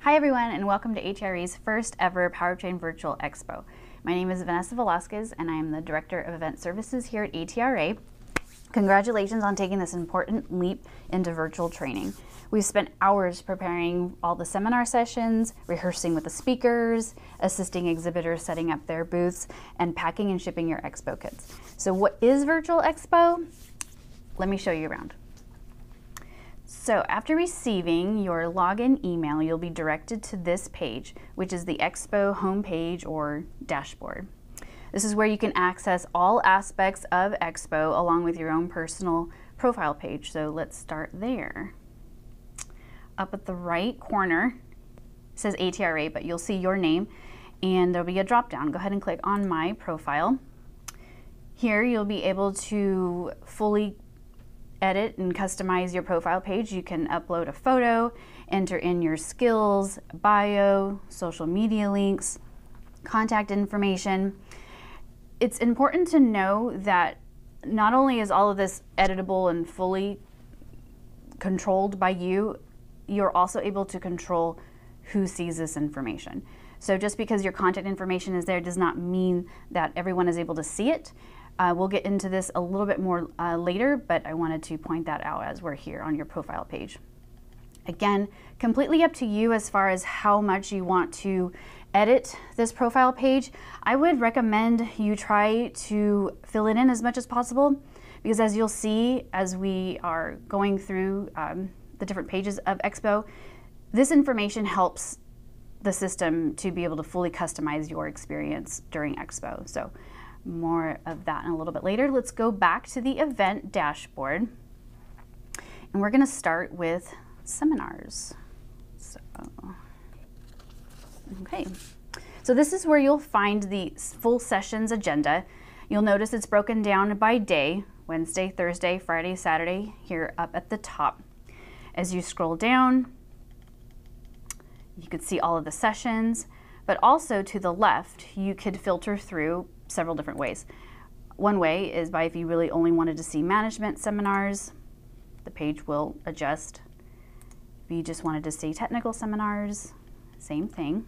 Hi everyone, and welcome to ATRE's first ever Powertrain Virtual Expo. My name is Vanessa Velasquez and I am the Director of Event Services here at ATRA. Congratulations on taking this important leap into virtual training. We've spent hours preparing all the seminar sessions, rehearsing with the speakers, assisting exhibitors setting up their booths, and packing and shipping your expo kits. So what is Virtual Expo? Let me show you around. So after receiving your login email, you'll be directed to this page, which is the Expo homepage or dashboard. This is where you can access all aspects of Expo along with your own personal profile page. So let's start there. Up at the right corner, it says ATRA, but you'll see your name and there'll be a drop down. Go ahead and click on My Profile. Here you'll be able to fully edit and customize your profile page. You can upload a photo, enter in your skills, bio, social media links, contact information. It's important to know that not only is all of this editable and fully controlled by you, you're also able to control who sees this information. So just because your contact information is there does not mean that everyone is able to see it. We'll get into this a little bit more later, but I wanted to point that out as we're here on your profile page. Again, completely up to you as far as how much you want to edit this profile page. I would recommend you try to fill it in as much as possible, because as you'll see as we are going through the different pages of Expo, this information helps the system to be able to fully customize your experience during Expo. So more of that in a little bit later. Let's go back to the event dashboard, and we're going to start with seminars. Okay, so this is where you'll find the full sessions agenda. You'll notice it's broken down by day: Wednesday, Thursday, Friday, Saturday, here up at the top. As you scroll down, you could see all of the sessions, but also to the left, you could filter through several different ways. One way is by if you really only wanted to see management seminars, the page will adjust. If you just wanted to see technical seminars, same thing.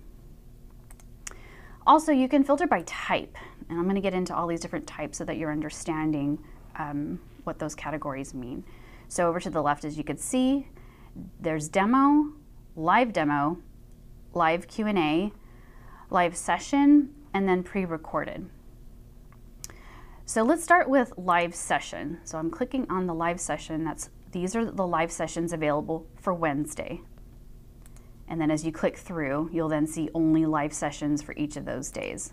Also, you can filter by type, and I'm going to get into all these different types so that you're understanding what those categories mean. So over to the left, as you can see, there's demo, live Q&A, live session, and then pre-recorded. So let's start with live session. So I'm clicking on the live session. These are the live sessions available for Wednesday. And then as you click through, you'll then see only live sessions for each of those days.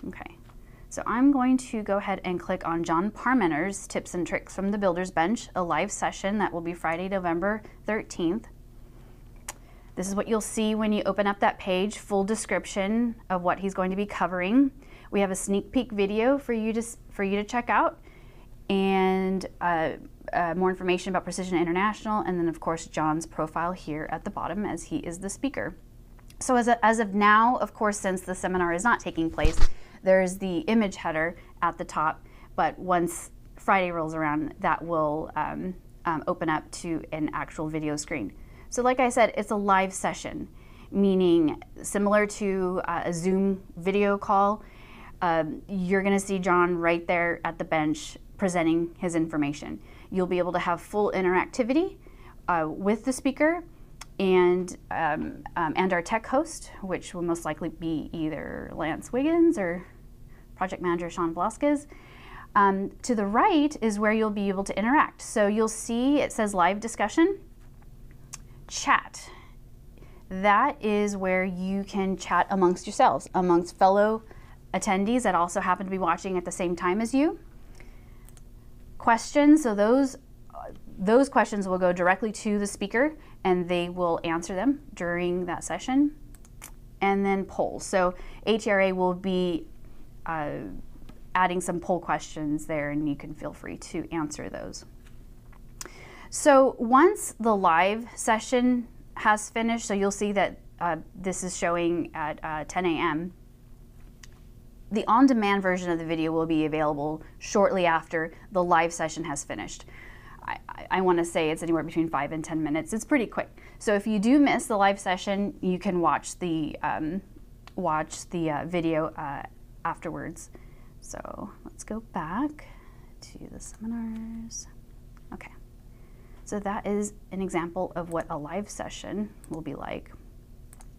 Okay, so I'm going to go ahead and click on John Parmenter's Tips and Tricks from the Builder's Bench, a live session that will be Friday, November 13th. This is what you'll see when you open up that page, full description of what he's going to be covering. We have a sneak peek video for you to check out, and more information about Precision International, and then of course John's profile here at the bottom as he is the speaker. So as of now, of course, since the seminar is not taking place, there's the image header at the top, but once Friday rolls around, that will open up to an actual video screen. So like I said, it's a live session, meaning similar to a Zoom video call. You're going to see John right there at the bench presenting his information. You'll be able to have full interactivity with the speaker and our tech host, which will most likely be either Lance Wiggins or project manager Sean Velasquez. To the right is where you'll be able to interact. So you'll see it says live discussion, chat. That is where you can chat amongst yourselves, amongst fellow attendees that also happen to be watching at the same time as you. Questions, so those questions will go directly to the speaker and they will answer them during that session. And then polls. So ATRA will be adding some poll questions there, and you can feel free to answer those. So once the live session has finished, so you'll see that this is showing at 10 a.m. The on-demand version of the video will be available shortly after the live session has finished. I want to say it's anywhere between 5 and 10 minutes. It's pretty quick. So if you do miss the live session, you can watch the video afterwards. So let's go back to the seminars. Okay, so that is an example of what a live session will be like.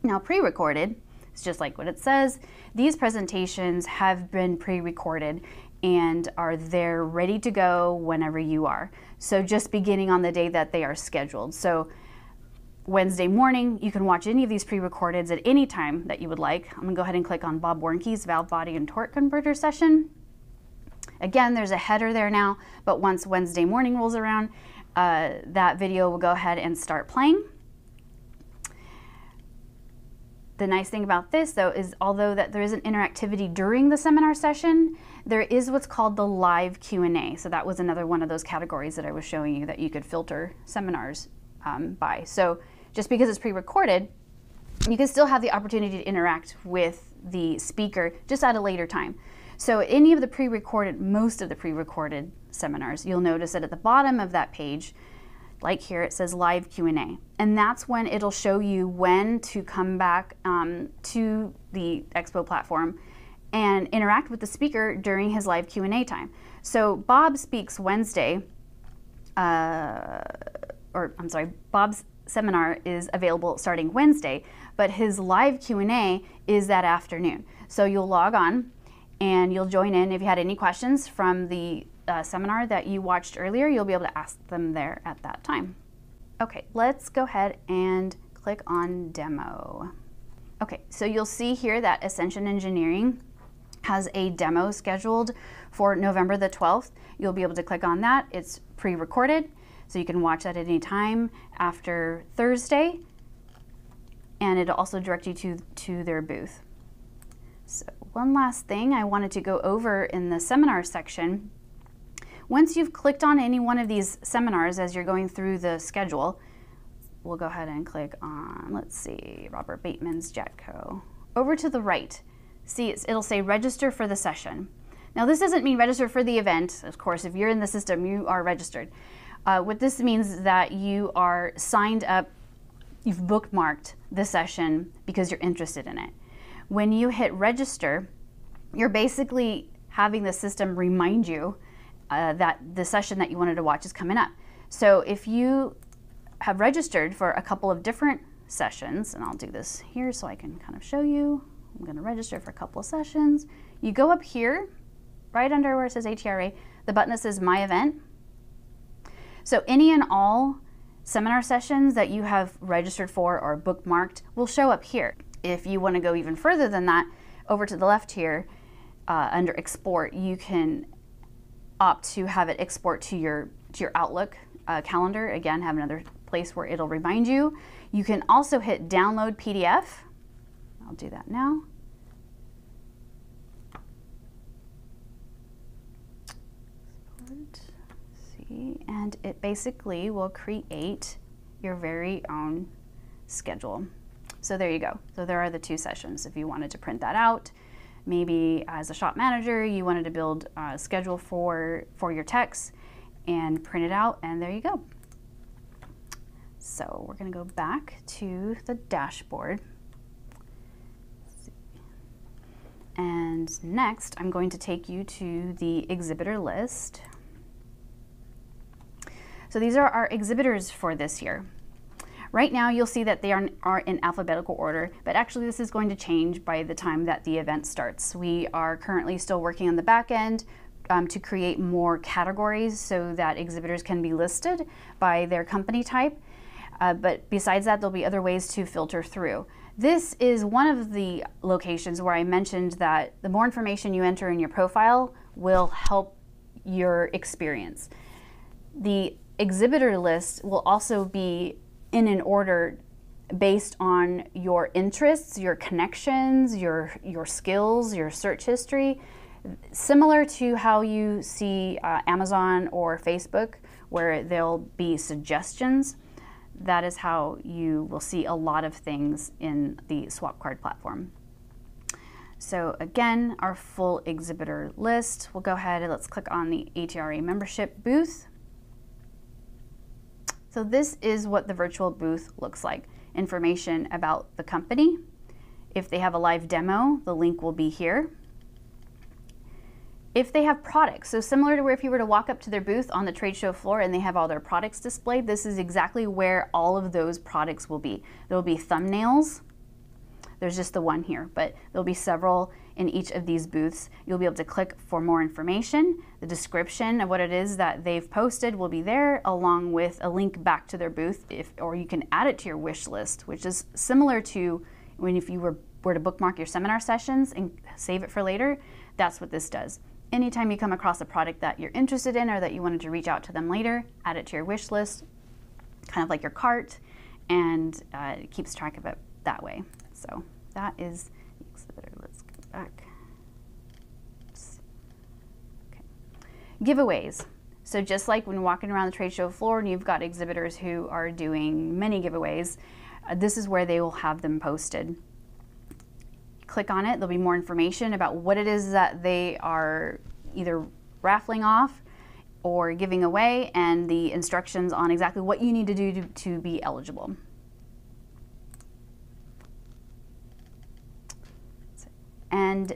Now pre-recorded, it's just like what it says. These presentations have been pre-recorded and are there ready to go whenever you are. So just beginning on the day that they are scheduled. So Wednesday morning, you can watch any of these pre-recordeds at any time that you would like. I'm gonna go ahead and click on Bob Warnke's Valve, Body, and Torque Converter session. Again, there's a header there now, but once Wednesday morning rolls around, that video will go ahead and start playing. The nice thing about this, though, is although that there isn't interactivity during the seminar session, there is what's called the live Q&A. So that was another one of those categories that I was showing you that you could filter seminars by. So just because it's pre-recorded, you can still have the opportunity to interact with the speaker just at a later time. So any of the pre-recorded, most of the pre-recorded seminars, you'll notice that at the bottom of that page, like here, it says live Q&A. And that's when it'll show you when to come back to the Expo platform and interact with the speaker during his live Q&A time. So Bob speaks Wednesday, Bob's seminar is available starting Wednesday, but his live Q&A is that afternoon. So you'll log on and you'll join in. If you had any questions from the seminar that you watched earlier, you'll be able to ask them there at that time. Okay, let's go ahead and click on demo. Okay, so you'll see here that Ascension Engineering has a demo scheduled for November the 12th. You'll be able to click on that. It's pre-recorded, so you can watch that at any time after Thursday, and it'll also direct you to their booth. So one last thing I wanted to go over in the seminar section. Once you've clicked on any one of these seminars as you're going through the schedule, we'll go ahead and click on, let's see, Robert Bateman's Jetco. Over to the right, see it'll say register for the session. Now this doesn't mean register for the event. Of course, if you're in the system, you are registered. What this means is that you are signed up, you've bookmarked the session because you're interested in it. When you hit register, you're basically having the system remind you that the session that you wanted to watch is coming up. So if you have registered for a couple of different sessions, and I'll do this here so I can kind of show you. I'm going to register for a couple of sessions. You go up here, right under where it says ATRA, the button that says My Event. So any and all seminar sessions that you have registered for or bookmarked will show up here. If you want to go even further than that, over to the left here, under Export, you can opt to have it export to your Outlook calendar. Again, have another place where it'll remind you. You can also hit Download PDF. I'll do that now. See, and it basically will create your very own schedule. So there you go. So there are the two sessions. If you wanted to print that out, maybe as a shop manager, you wanted to build a schedule for your techs and print it out, and there you go. So we're going to go back to the dashboard. And next, I'm going to take you to the exhibitor list. So these are our exhibitors for this year. Right now, you'll see that they are in alphabetical order, but actually this is going to change by the time that the event starts. We are currently still working on the back end to create more categories so that exhibitors can be listed by their company type. But besides that, there'll be other ways to filter through. This is one of the locations where I mentioned that the more information you enter in your profile will help your experience. The exhibitor list will also be in an order based on your interests, your connections, your skills, your search history, similar to how you see Amazon or Facebook, where there'll be suggestions. That is how you will see a lot of things in the Swap Card platform. So again, our full exhibitor list. We'll go ahead and let's click on the ATRA membership booth. So this is what the virtual booth looks like. Information about the company. If they have a live demo, the link will be here. If they have products, so similar to where if you were to walk up to their booth on the trade show floor and they have all their products displayed, this is exactly where all of those products will be. There will be thumbnails. There's just the one here, but there'll be several in each of these booths. You'll be able to click for more information. The description of what it is that they've posted will be there, along with a link back to their booth, or you can add it to your wish list, which is similar to if you were to bookmark your seminar sessions and save it for later. That's what this does. Anytime you come across a product that you're interested in or that you wanted to reach out to them later, add it to your wish list, kind of like your cart, and it keeps track of it that way. So that is the exhibitor. Let's go back. Okay. Giveaways. So just like when walking around the trade show floor and you've got exhibitors who are doing many giveaways, this is where they will have them posted. Click on it, there'll be more information about what it is that they are either raffling off or giving away, and the instructions on exactly what you need to do to be eligible. And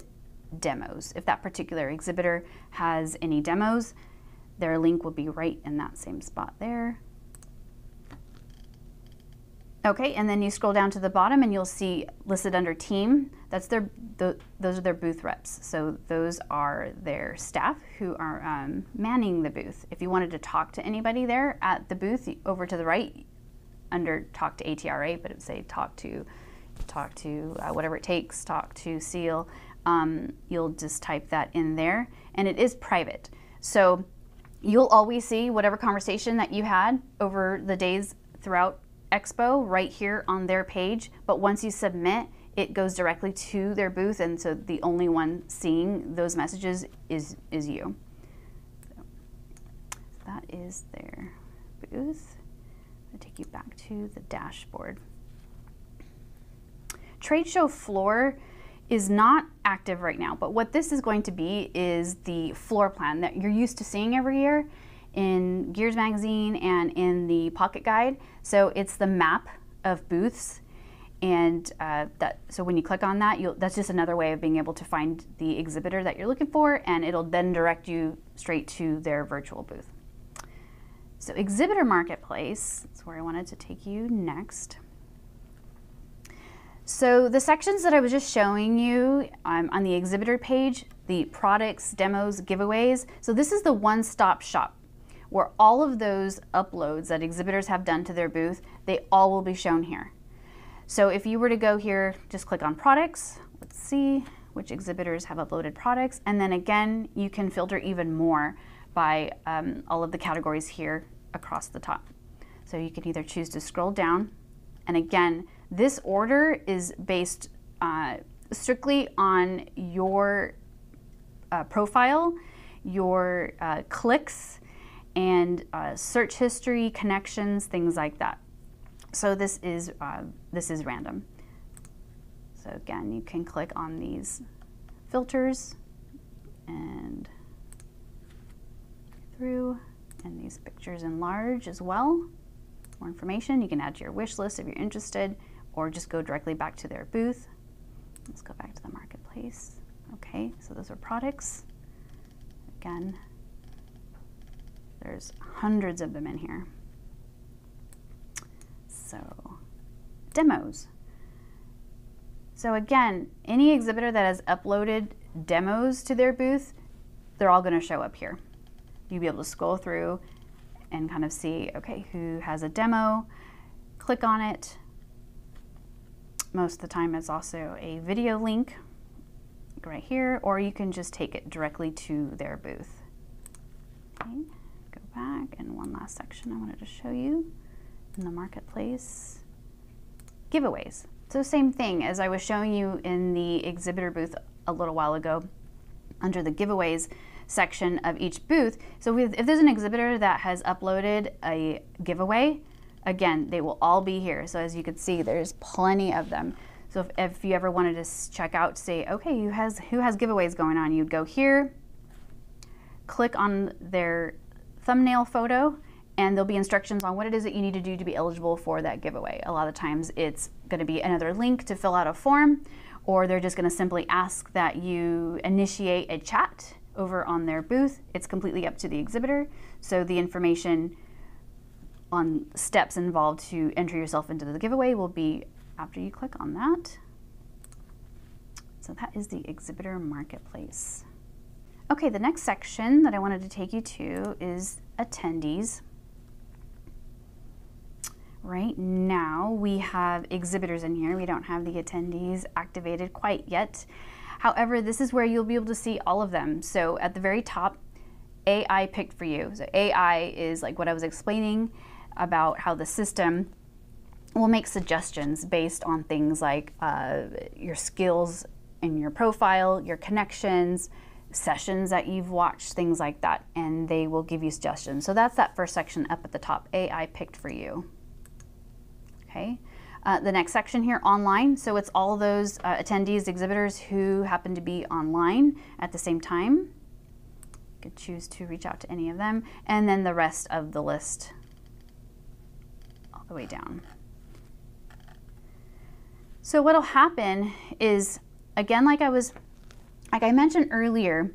demos. If that particular exhibitor has any demos, their link will be right in that same spot there. Okay, and then you scroll down to the bottom and you'll see listed under team, that's those are their booth reps. So those are their staff who are manning the booth. If you wanted to talk to anybody there at the booth, over to the right under talk to ATRA, but it would say talk to whatever it takes, talk to SEAL, you'll just type that in there, and it is private. So you'll always see whatever conversation that you had over the days throughout Expo right here on their page, but once you submit, it goes directly to their booth, and so the only one seeing those messages is you. So that is their booth. I'll take you back to the dashboard. Trade show floor is not active right now, but what this is going to be is the floor plan that you're used to seeing every year in Gears magazine and in the pocket guide. So it's the map of booths, and so when you click on that, that's just another way of being able to find the exhibitor that you're looking for, and it'll then direct you straight to their virtual booth. So exhibitor marketplace, that's where I wanted to take you next. So the sections that I was just showing you on the exhibitor page, the products, demos, giveaways, so this is the one-stop shop where all of those uploads that exhibitors have done to their booth, they all will be shown here. So if you were to go here, just click on products. Let's see which exhibitors have uploaded products. And then again, you can filter even more by all of the categories here across the top. So you can either choose to scroll down. And again, this order is based strictly on your profile, your clicks, and search history, connections, things like that. So this is random. So again, you can click on these filters and through, and these pictures enlarge as well. More information you can add to your wish list if you're interested, or just go directly back to their booth. Let's go back to the marketplace. Okay, so those are products. Again, there's hundreds of them in here. So, demos. So again, any exhibitor that has uploaded demos to their booth, they're all going to show up here. You'll be able to scroll through and kind of see, okay, who has a demo, click on it. Most of the time it's also a video link right here, or you can just take it directly to their booth. Okay, go back, and one last section I wanted to show you in the marketplace. Giveaways. So same thing as I was showing you in the exhibitor booth a little while ago, under the giveaways section of each booth. So if there's an exhibitor that has uploaded a giveaway, again, they will all be here. So as you can see, there's plenty of them. So if you ever wanted to check out, say, okay, who has giveaways going on, you'd go here, click on their thumbnail photo, and there'll be instructions on what it is that you need to do to be eligible for that giveaway. A lot of times it's going to be another link to fill out a form, or they're just going to simply ask that you initiate a chat over on their booth. It's completely up to the exhibitor. So the information on steps involved to enter yourself into the giveaway will be after you click on that. So that is the exhibitor marketplace. Okay, the next section that I wanted to take you to is attendees. Right now we have exhibitors in here. We don't have the attendees activated quite yet. However, this is where you'll be able to see all of them. So at the very top, AI picked for you. So AI is like what I was explaining about how the system will make suggestions based on things like your skills in your profile, your connections, sessions that you've watched, things like that, and they will give you suggestions. So that's that first section up at the top, AI picked for you. Okay. The next section here, online. So it's all those attendees, exhibitors who happen to be online at the same time. You could choose to reach out to any of them, and then the rest of the list all the way down. So what'll happen is, again, like I mentioned earlier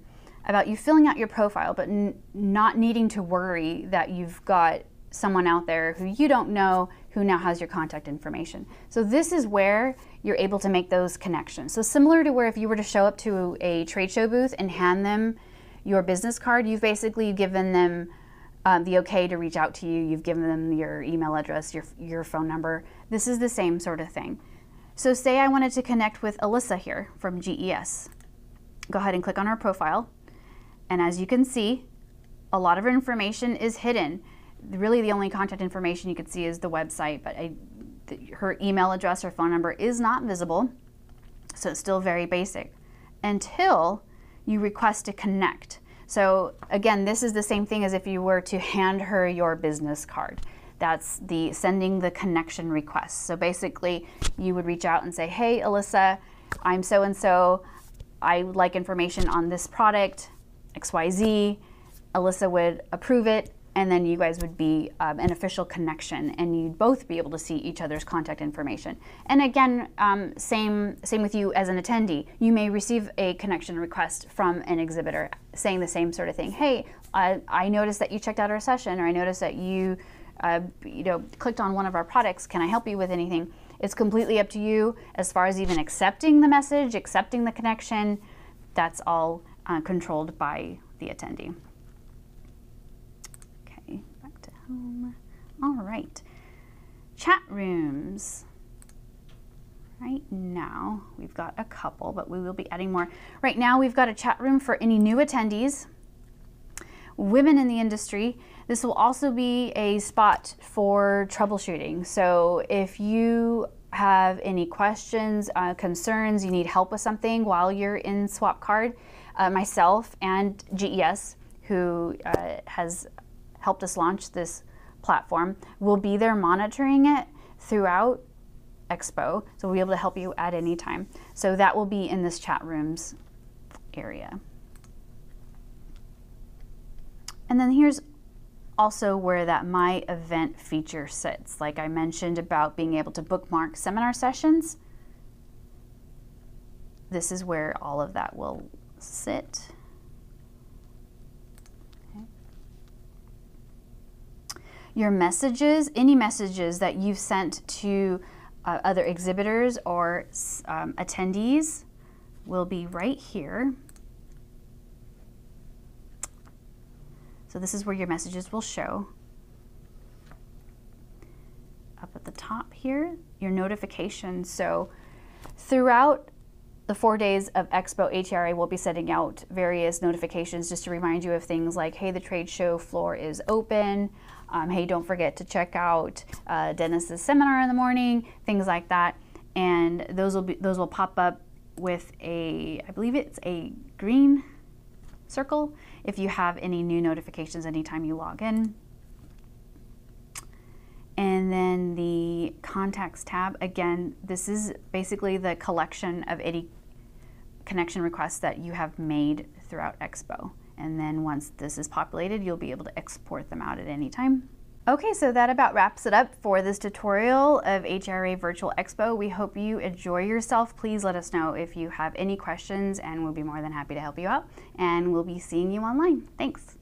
about you filling out your profile, but not needing to worry that you've got someone out there who you don't know who now has your contact information. So this is where you're able to make those connections. So similar to where if you were to show up to a trade show booth and hand them your business card, you've basically given them the okay to reach out to you. You've given them your email address, your phone number. This is the same sort of thing. So say I wanted to connect with Alyssa here from GES. Go ahead and click on her profile. And as you can see, a lot of her information is hidden. Really the only contact information you can see is the website, but her email address or phone number is not visible. So it's still very basic until you request to connect. So again, this is the same thing as if you were to hand her your business card. That's the sending the connection request. So basically you would reach out and say, hey, Alyssa, I'm so-and-so. I would like information on this product, XYZ. Alyssa would approve it, and then you guys would be an official connection, and you'd both be able to see each other's contact information. And again, same with you as an attendee. You may receive a connection request from an exhibitor saying the same sort of thing. Hey, I noticed that you checked out our session, or I noticed that you clicked on one of our products. Can I help you with anything? It's completely up to you as far as even accepting the message, accepting the connection. That's all controlled by the attendee. Okay, back to home. All right, chat rooms. Right now, we've got a couple, but we will be adding more. Right now, we've got a chat room for any new attendees, women in the industry. This will also be a spot for troubleshooting. So if you have any questions, concerns, you need help with something while you're in Swap Card, myself and GES, who has helped us launch this platform, will be there monitoring it throughout Expo. So we'll be able to help you at any time. So that will be in this chat rooms area. And then here's also where that My Event feature sits. Like I mentioned about being able to bookmark seminar sessions, this is where all of that will sit. Okay. Your messages, any messages that you've sent to other exhibitors or attendees will be right here. So this is where your messages will show. Up at the top here, your notifications. So throughout the 4 days of Expo, ATRA will be sending out various notifications just to remind you of things like, hey, the trade show floor is open. Hey, don't forget to check out Dennis's seminar in the morning, things like that. And those will pop up with I believe it's a green circle if you have any new notifications anytime you log in. And then the contacts tab, again, this is basically the collection of any connection requests that you have made throughout Expo. And then once this is populated, you'll be able to export them out at any time. Okay, so that about wraps it up for this tutorial of HRA Virtual Expo. We hope you enjoy yourself. Please let us know if you have any questions and we'll be more than happy to help you out. And we'll be seeing you online. Thanks.